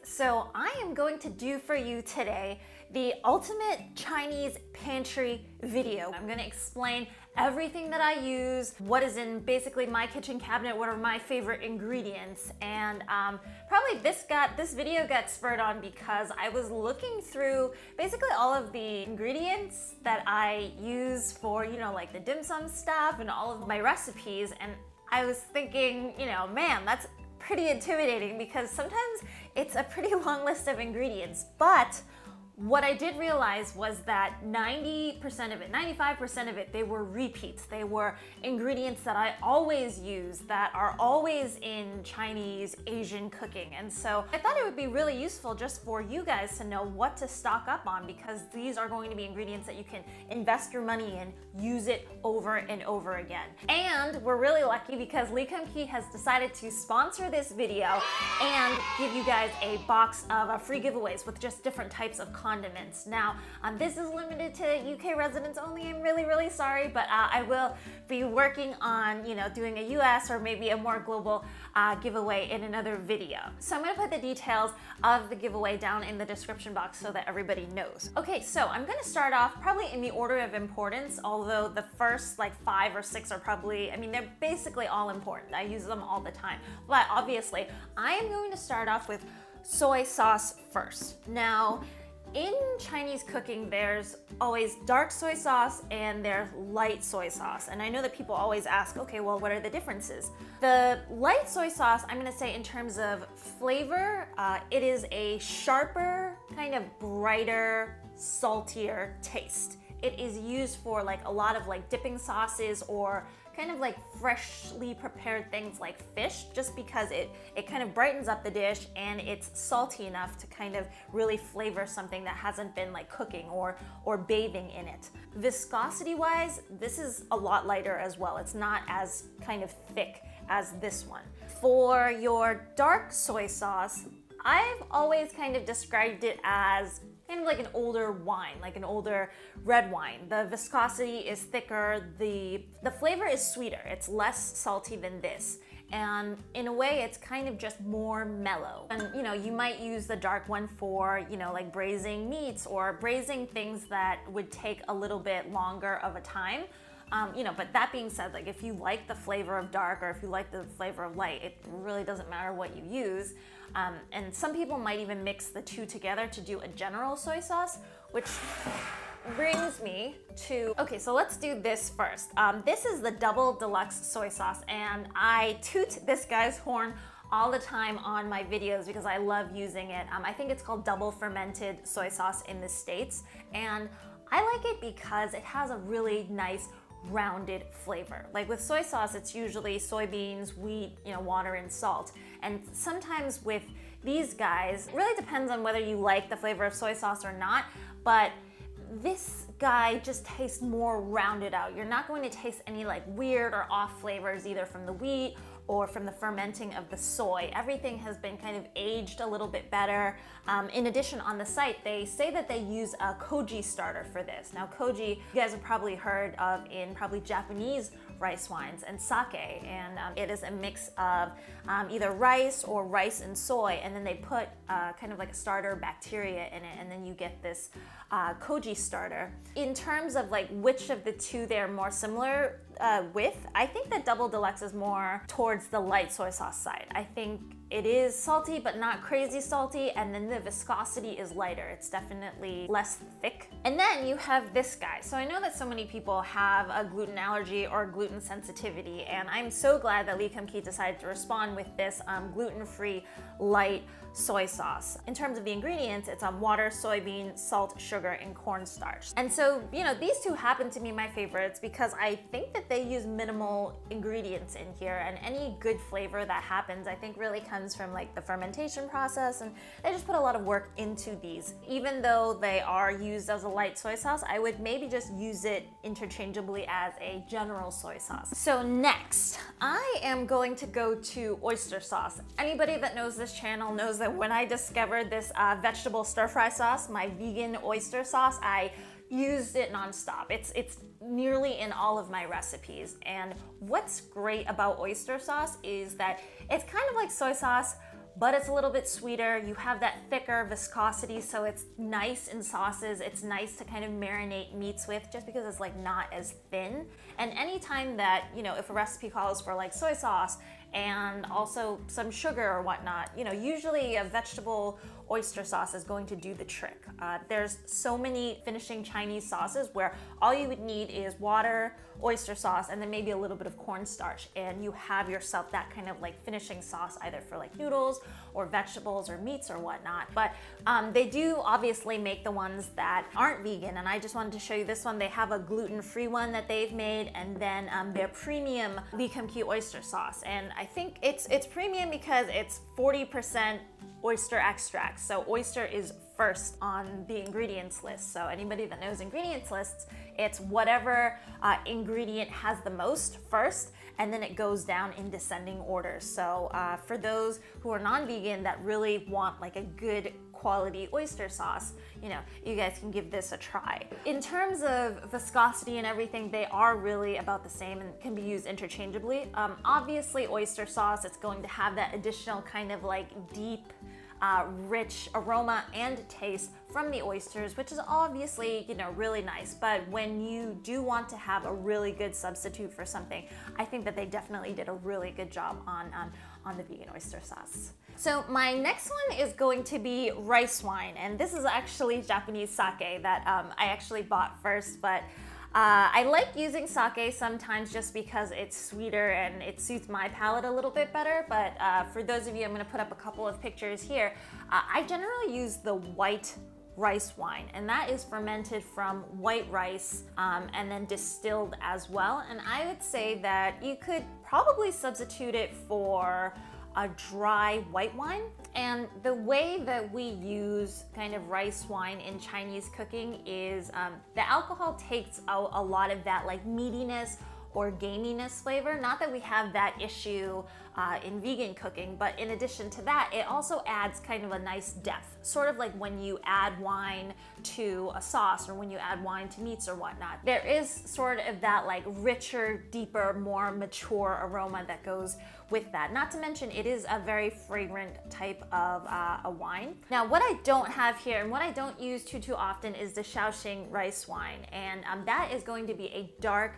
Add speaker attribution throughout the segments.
Speaker 1: So I am going to do for you today the ultimate Chinese pantry video. I'm going to explain everything that I use, what is in basically my kitchen cabinet, what are my favorite ingredients, and probably this video got spurred on because I was looking through basically all of the ingredients that I use for, you know, like the dim sum stuff and all of my recipes, and I was thinking, you know, man, that's pretty intimidating because sometimes it's a pretty long list of ingredients, but what I did realize was that 90% of it, 95% of it, they were repeats. They were ingredients that I always use, that are always in Chinese, Asian cooking. And so I thought it would be really useful just for you guys to know what to stock up on, because these are going to be ingredients that you can invest your money in, use it over and over again. And we're really lucky because Kum Kee has decided to sponsor this video and give you guys a box of free giveaways with just different types of condiments. Now, this is limited to UK residents only. I'm really sorry, but I will be working on, you know, doing a US or maybe a more global giveaway in another video. So I'm gonna put the details of the giveaway down in the description box so that everybody knows. Okay, so I'm gonna start off probably in the order of importance, although the first like 5 or 6 are probably, I mean, they're basically all important. I use them all the time. But obviously, I am going to start off with soy sauce first. Now, in Chinese cooking, there's always dark soy sauce and there's light soy sauce. And I know that people always ask, okay, well, what are the differences? The light soy sauce, I'm gonna say in terms of flavor, it is a sharper, kind of brighter, saltier taste. It is used for like a lot of like dipping sauces or kind of like freshly prepared things like fish, just because it kind of brightens up the dish and it's salty enough to kind of really flavor something that hasn't been like cooking or bathing in it. Viscosity wise, this is a lot lighter as well. It's not as kind of thick as this one. For your dark soy sauce, I've always kind of described it as kind of like an older wine, like an older red wine. The viscosity is thicker, the flavor is sweeter, it's less salty than this. And in a way, it's kind of just more mellow. And you know, you might use the dark one for, you know, like braising meats or braising things that would take a little bit longer of a time. You know, but that being said, like if you like the flavor of dark or if you like the flavor of light, it really doesn't matter what you use. And some people might even mix the two together to do a general soy sauce, which brings me to, okay, so let's do this first. This is the double deluxe soy sauce, and I toot this guy's horn all the time on my videos because I love using it. I think it's called double fermented soy sauce in the States, and I like it because it has a really nice rounded flavor. Like with soy sauce, it's usually soybeans, wheat, you know, water and salt. And sometimes with these guys, it really depends on whether you like the flavor of soy sauce or not, but this guy just tastes more rounded out. You're not going to taste any like weird or off flavors either from the wheat or from the fermenting of the soy. Everything has been kind of aged a little bit better. In addition, on the site, they say that they use a koji starter for this. Now, koji, you guys have probably heard of in probably Japanese rice wines and sake, and it is a mix of either rice or rice and soy, and then they put kind of like a starter bacteria in it, and then you get this koji starter. In terms of like which of the two they're more similar with, I think that double deluxe is more towards the light soy sauce side. I think it is salty, but not crazy salty, and then the viscosity is lighter. It's definitely less thick. And then you have this guy. So I know that so many people have a gluten allergy or gluten sensitivity, and I'm so glad that Kum Kee decided to respond with this gluten-free light soy sauce. In terms of the ingredients, it's water, soybean, salt, sugar, and cornstarch. And so, you know, these two happen to be my favorites because I think that they use minimal ingredients in here, and any good flavor that happens, I think really comes from like the fermentation process, and they just put a lot of work into these. Even though they are used as a light soy sauce, I would maybe just use it interchangeably as a general soy sauce. So next, I am going to go to oyster sauce. Anybody that knows this channel knows that when I discovered this vegetable stir-fry sauce, my vegan oyster sauce, I used it nonstop. It's nearly in all of my recipes. And what's great about oyster sauce is that it's kind of like soy sauce, but it's a little bit sweeter. You have that thicker viscosity, so it's nice in sauces. It's nice to kind of marinate meats with, just because it's like not as thin. And anytime that, you know, if a recipe calls for like soy sauce and also some sugar or whatnot, you know, usually a vegetable oyster sauce is going to do the trick. There's so many finishing Chinese sauces where all you would need is water, oyster sauce, and then maybe a little bit of cornstarch, and you have yourself that kind of like finishing sauce either for like noodles or vegetables or meats or whatnot. But they do obviously make the ones that aren't vegan, and I just wanted to show you this one. They have a gluten-free one that they've made, and then their premium Kum Kee oyster sauce. And I think it's premium because it's 40% oyster extract. So oyster is first on the ingredients list. So anybody that knows ingredients lists, it's whatever ingredient has the most first, and then it goes down in descending order. So for those who are non-vegan that really want like a good quality oyster sauce, you know, you guys can give this a try. In terms of viscosity and everything, they are really about the same and can be used interchangeably. Obviously oyster sauce, it's going to have that additional kind of like deep, rich aroma and taste from the oysters, which is obviously, you know, really nice. But when you do want to have a really good substitute for something, I think that they definitely did a really good job on the vegan oyster sauce. So my next one is going to be rice wine, and this is actually Japanese sake that I actually bought first, but I like using sake sometimes just because it's sweeter and it suits my palate a little bit better. But for those of you, I'm going to put up a couple of pictures here. I generally use the white rice wine, and that is fermented from white rice and then distilled as well. And I would say that you could probably substitute it for a dry white wine. And the way that we use kind of rice wine in Chinese cooking is the alcohol takes out a lot of that like meatiness or gaminess flavor. Not that we have that issue in vegan cooking, but in addition to that, it also adds kind of a nice depth. Sort of like when you add wine to a sauce or when you add wine to meats or whatnot. There is sort of that like richer, deeper, more mature aroma that goes with that. Not to mention, it is a very fragrant type of a wine. Now, what I don't have here and what I don't use too often is the Shaoxing rice wine. And that is going to be a dark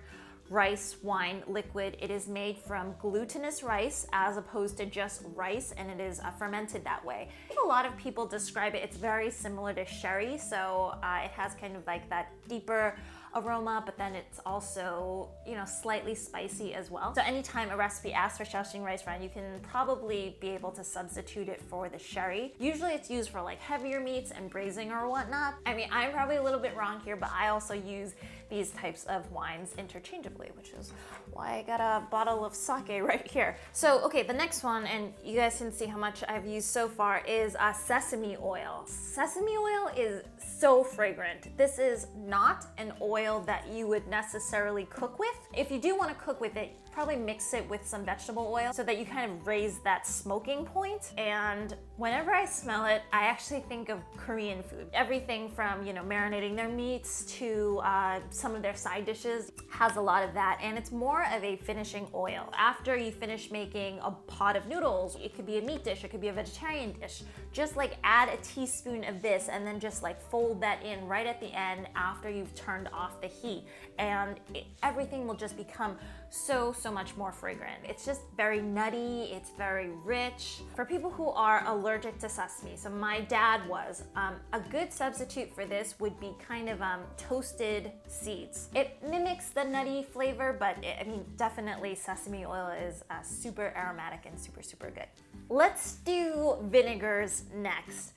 Speaker 1: rice wine liquid. It is made from glutinous rice as opposed to just rice, and it is fermented that way. A lot of people describe it, it's very similar to sherry, so it has kind of like that deeper aroma, but then it's also, you know, slightly spicy as well. So anytime a recipe asks for Shaoxing rice wine, you can probably be able to substitute it for the sherry. Usually it's used for like heavier meats and braising or whatnot. I mean, I'm probably a little bit wrong here, but I also use these types of wines interchangeably, which is why I got a bottle of sake right here. So, okay, the next one, and you guys can see how much I've used so far, is sesame oil. Sesame oil is so fragrant. This is not an oil that you would necessarily cook with. If you do want to cook with it, probably mix it with some vegetable oil so that you kind of raise that smoking point. And whenever I smell it, I actually think of Korean food. Everything from, you know, marinating their meats to some of their side dishes has a lot of that, and it's more of a finishing oil. After you finish making a pot of noodles, it could be a meat dish, it could be a vegetarian dish, just like add a teaspoon of this and then just like fold that in right at the end after you've turned off the heat, and everything will just become so much more fragrant. It's just very nutty, it's very rich. For people who are allergic to sesame, so my dad was, a good substitute for this would be kind of toasted seeds. It mimics the nutty flavor, but I mean, definitely sesame oil is super aromatic and super good. Let's do vinegars next.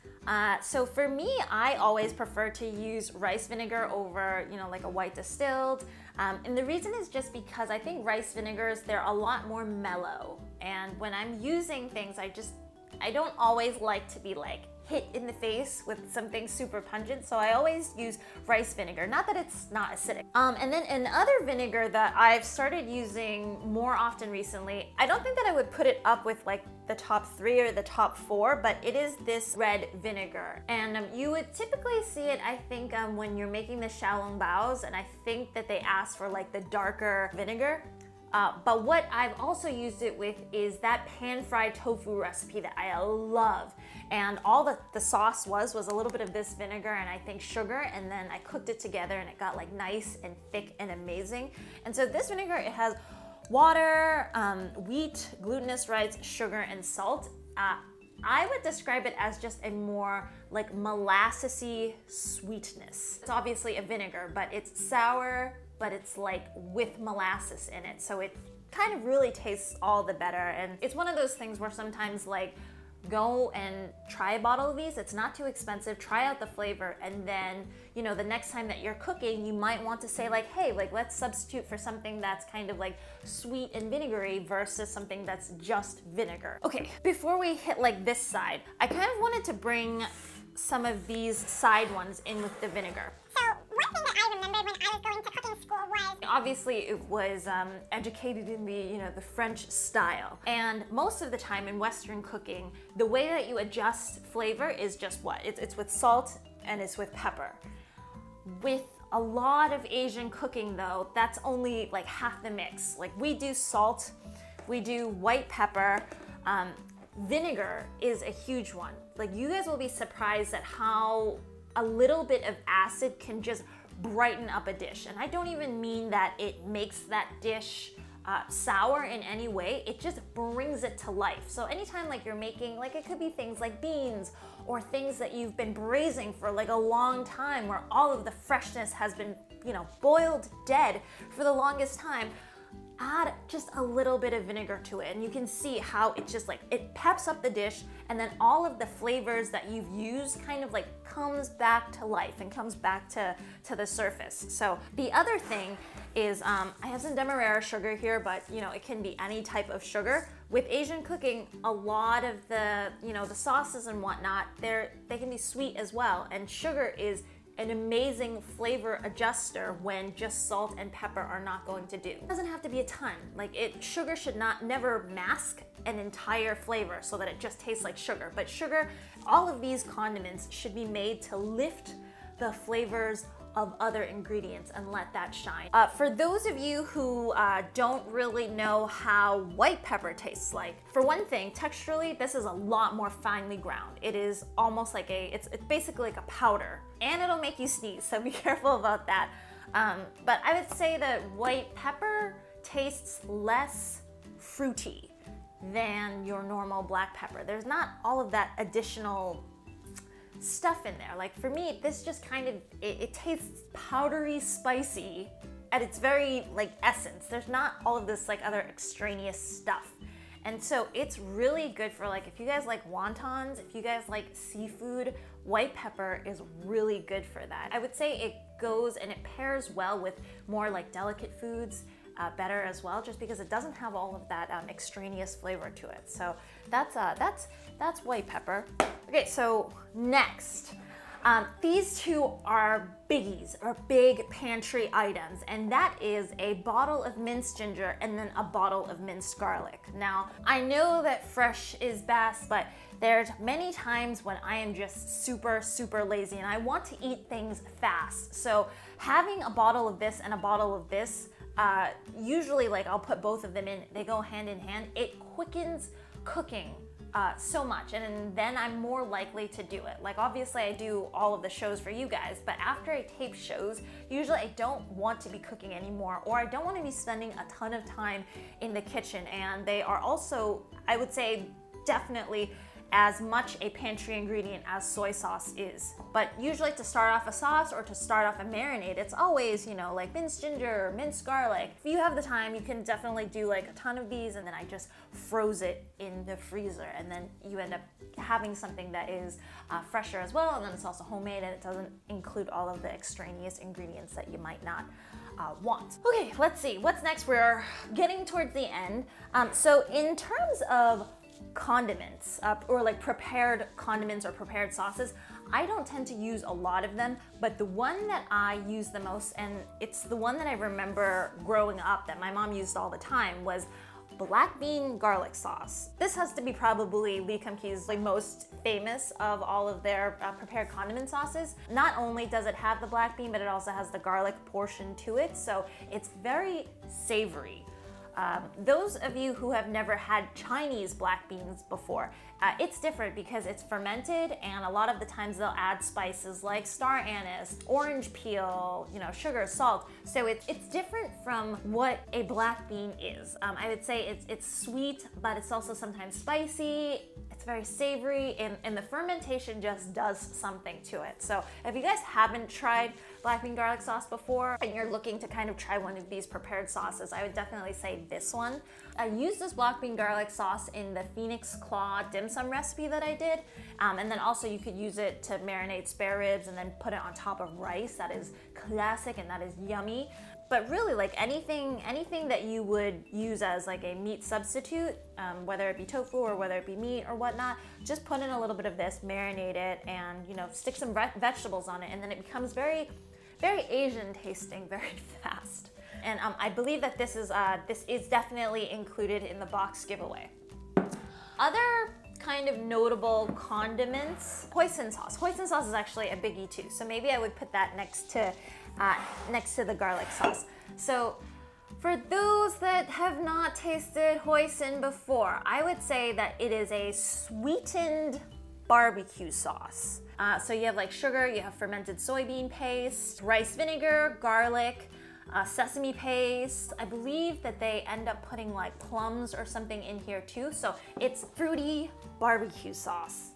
Speaker 1: So for me, I always prefer to use rice vinegar over, you know, like a white distilled. And the reason is just because I think rice vinegars, they're a lot more mellow. And when I'm using things, I don't always like to be like hit in the face with something super pungent, so I always use rice vinegar. Not that it's not acidic. And then another vinegar that I've started using more often recently, I don't think that I would put it up with like the top 3 or the top 4, but it is this red vinegar. And you would typically see it, I think, when you're making the xiaolong baos, and I think that they ask for like the darker vinegar. But what I've also used it with is that pan-fried tofu recipe that I love. And all the sauce was a little bit of this vinegar and I think sugar, and then I cooked it together and it got like nice and thick and amazing. And so this vinegar, it has water, wheat, glutinous rice, sugar, and salt. I would describe it as just a more like molassesy sweetness. It's obviously a vinegar, but it's sour, but it's like with molasses in it. So it kind of really tastes all the better. And it's one of those things where sometimes like go and try a bottle of these. It's not too expensive. Try out the flavor, and then, you know, the next time that you're cooking, you might want to say like, hey, like let's substitute for something that's kind of like sweet and vinegary versus something that's just vinegar. Okay, before we hit like this side, I kind of wanted to bring some of these side ones in with the vinegar.
Speaker 2: So one thing that I remembered when I was going to cooking school was,
Speaker 1: obviously it was educated in the, you know, the French style. And most of the time in Western cooking, the way that you adjust flavor is just what? It's with salt and it's with pepper. With a lot of Asian cooking though, that's only like half the mix. Like we do salt, we do white pepper, vinegar is a huge one. Like you guys will be surprised at how a little bit of acid can just brighten up a dish. And I don't even mean that it makes that dish sour in any way, it just brings it to life. So anytime like you're making, like it could be things like beans or things that you've been braising for like a long time where all of the freshness has been, you know, boiled dead for the longest time, add just a little bit of vinegar to it and you can see how it just like, it peps up the dish, and then all of the flavors that you've used kind of like comes back to life and comes back to the surface. So the other thing is, I have some demerara sugar here, but you know, it can be any type of sugar. With Asian cooking, a lot of the, you know, the sauces and whatnot, they can be sweet as well, and sugar is an amazing flavor adjuster when just salt and pepper are not going to do. It doesn't have to be a ton. Like sugar should never mask an entire flavor so that it just tastes like sugar. But sugar, all of these condiments should be made to lift the flavors of other ingredients and let that shine. For those of you who don't really know how white pepper tastes like, for one thing, texturally, this is a lot more finely ground. It is almost like it's basically like a powder, and it'll make you sneeze, so be careful about that. But I would say that white pepper tastes less fruity than your normal black pepper. There's not all of that additional stuff in there. Like for me, this just kind of, it tastes powdery spicy at its very like essence. There's not all of this like other extraneous stuff. And so it's really good for like, if you guys like wontons, if you guys like seafood, white pepper is really good for that. I would say it goes and it pairs well with more like delicate foods better as well, just because it doesn't have all of that extraneous flavor to it. So that's white pepper. Okay, so next, these two are biggies, or big pantry items, and that is a bottle of minced ginger and then a bottle of minced garlic. Now, I know that fresh is best, but there's many times when I am just super, super lazy and I want to eat things fast. So having a bottle of this and a bottle of this, usually like I'll put both of them in, they go hand in hand. It quickens cooking so much, and then I'm more likely to do it. Like obviously I do all of the shows for you guys, but after I tape shows, usually I don't want to be cooking anymore, or I don't want to be spending a ton of time in the kitchen. And they are also, I would say, definitely as much a pantry ingredient as soy sauce is. But usually to start off a sauce or to start off a marinade, it's always, you know, like minced ginger or minced garlic. If you have the time, you can definitely do like a ton of these, and then I just froze it in the freezer, and then you end up having something that is fresher as well, and then it's also homemade and it doesn't include all of the extraneous ingredients that you might not want. Okay, let's see, what's next? We're getting towards the end. So in terms of condiments or like prepared condiments or prepared sauces, I don't tend to use a lot of them, but the one that I use the most, and it's the one that I remember growing up that my mom used all the time, was black bean garlic sauce. This has to be probably Kum Kee's like most famous of all of their prepared condiment sauces. Not only does it have the black bean, but it also has the garlic portion to it, so it's very savory. Those of you who have never had Chinese black beans before, it's different because it's fermented, and a lot of the times they'll add spices like star anise, orange peel, you know, sugar, salt. So it's different from what a black bean is. I would say it's sweet, but it's also sometimes spicy. It's very savory, and the fermentation just does something to it. So if you guys haven't tried black bean garlic sauce before and you're looking to kind of try one of these prepared sauces, I would definitely say this one. I used this black bean garlic sauce in the Phoenix Claw dim sum recipe that I did, and then also you could use it to marinate spare ribs and then put it on top of rice. That is classic and that is yummy. But really, like anything that you would use as like a meat substitute, whether it be tofu or whether it be meat or whatnot, just put in a little bit of this, marinate it, and you know, stick some vegetables on it, and then it becomes very, very Asian tasting very fast. And I believe that this is definitely included in the box giveaway. Other kind of notable condiments, hoisin sauce. Hoisin sauce is actually a biggie too, so maybe I would put that next to the garlic sauce. So for those that have not tasted hoisin before, I would say that it is a sweetened barbecue sauce. So you have like sugar, you have fermented soybean paste, rice vinegar, garlic, sesame paste. I believe that they end up putting like plums or something in here too. So it's fruity barbecue sauce.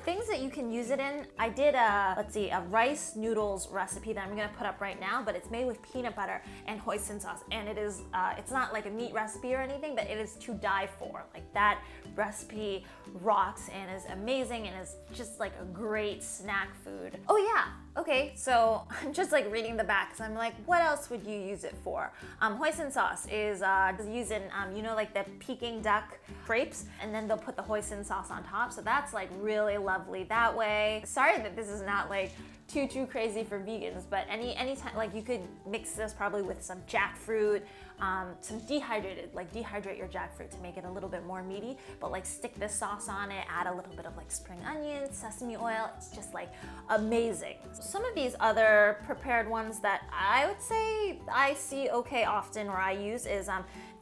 Speaker 1: Things that you can use it in, I did a rice noodles recipe that I'm gonna put up right now, but it's made with peanut butter and hoisin sauce, and it is, it's not like a meat recipe or anything, but it is to die for. Like that recipe rocks and is amazing and is just like a great snack food. Oh yeah, okay, so I'm just like reading the back because I'm like, what else would you use it for? Hoisin sauce is used in, you know, like the Peking duck crepes, and then they'll put the hoisin sauce on top, so that's like really lovely that way. Sorry that this is not like too crazy for vegans, but anytime, like you could mix this probably with some jackfruit, some dehydrate your jackfruit to make it a little bit more meaty, but like stick this sauce on it, add a little bit of like spring onions, sesame oil, it's just like amazing. Some of these other prepared ones that I would say I see okay often or I use is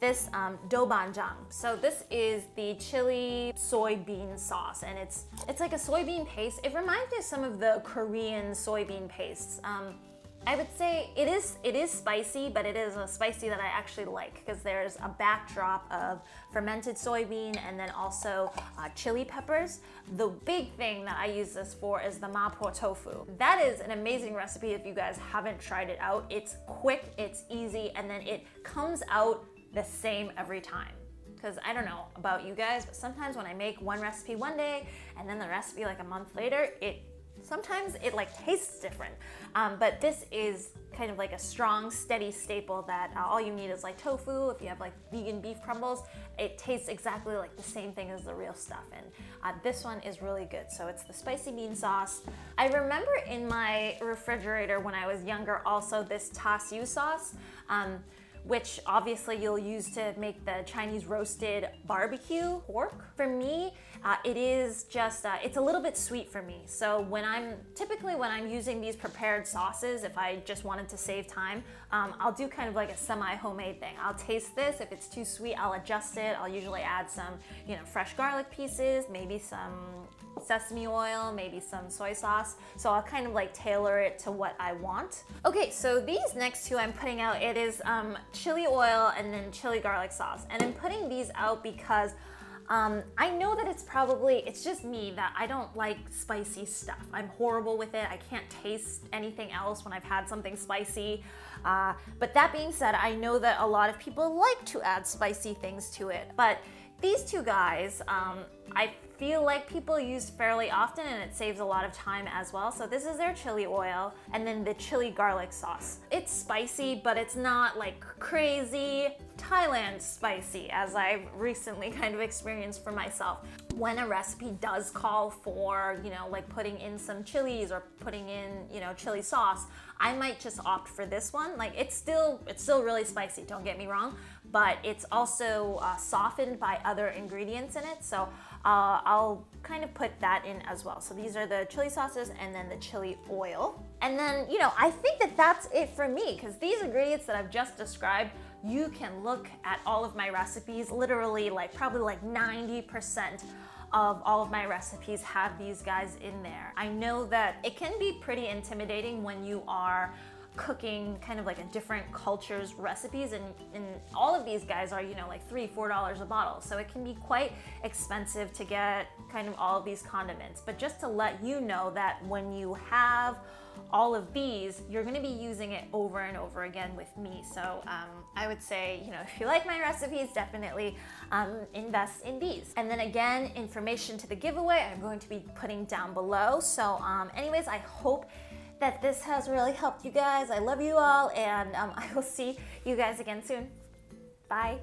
Speaker 1: this doubanjiang. So this is the chili soybean sauce, and it's like a soybean paste. It reminds me of some of the Korean soybean pastes. I would say it is spicy, but it is a spicy that I actually like because there's a backdrop of fermented soybean and then also chili peppers. The big thing that I use this for is the mapo tofu. That is an amazing recipe if you guys haven't tried it out. It's quick, it's easy, and then it comes out the same every time. Because I don't know about you guys, but sometimes when I make one recipe one day and then the recipe like a month later, sometimes it like tastes different. But this is kind of like a strong, steady staple that all you need is like tofu. If you have like vegan beef crumbles, it tastes exactly like the same thing as the real stuff. And this one is really good. So it's the spicy bean sauce. I remember in my refrigerator when I was younger also this Soy sauce, which obviously you'll use to make the Chinese roasted barbecue pork. For me, it is just, it's a little bit sweet for me. So typically when I'm using these prepared sauces, if I just wanted to save time, I'll do kind of like a semi-homemade thing. I'll taste this, if it's too sweet, I'll adjust it. I'll usually add some, you know, fresh garlic pieces, maybe some sesame oil, maybe some soy sauce. So I'll kind of like tailor it to what I want. Okay, so these next two I'm putting out, it is chili oil and then chili garlic sauce. And I'm putting these out because I know that it's just me that I don't like spicy stuff. I'm horrible with it. I can't taste anything else when I've had something spicy. But that being said, I know that a lot of people like to add spicy things to it. But these two guys, I feel like people use fairly often, and it saves a lot of time as well. So this is their chili oil, and then the chili garlic sauce. It's spicy, but it's not like crazy Thailand spicy, as I've recently kind of experienced for myself. When a recipe does call for, you know, like putting in some chilies or putting in, you know, chili sauce, I might just opt for this one. Like it's still really spicy, don't get me wrong, but it's also softened by other ingredients in it. So I'll kind of put that in as well. So these are the chili sauces and then the chili oil. And then, you know, I think that that's it for me, because these ingredients that I've just described, you can look at all of my recipes, literally like probably like 90% of all of my recipes have these guys in there. I know that it can be pretty intimidating when you are cooking kind of like a different culture's recipes, and all of these guys are, you know, like $3-4 a bottle, so it can be quite expensive to get kind of all of these condiments. But just to let you know that when you have all of these, you're going to be using it over and over again with me. So I would say, you know, if you like my recipes, definitely invest in these. And then again, information to the giveaway I'm going to be putting down below. So anyways, I hope that this has really helped you guys. I love you all, and I will see you guys again soon. Bye.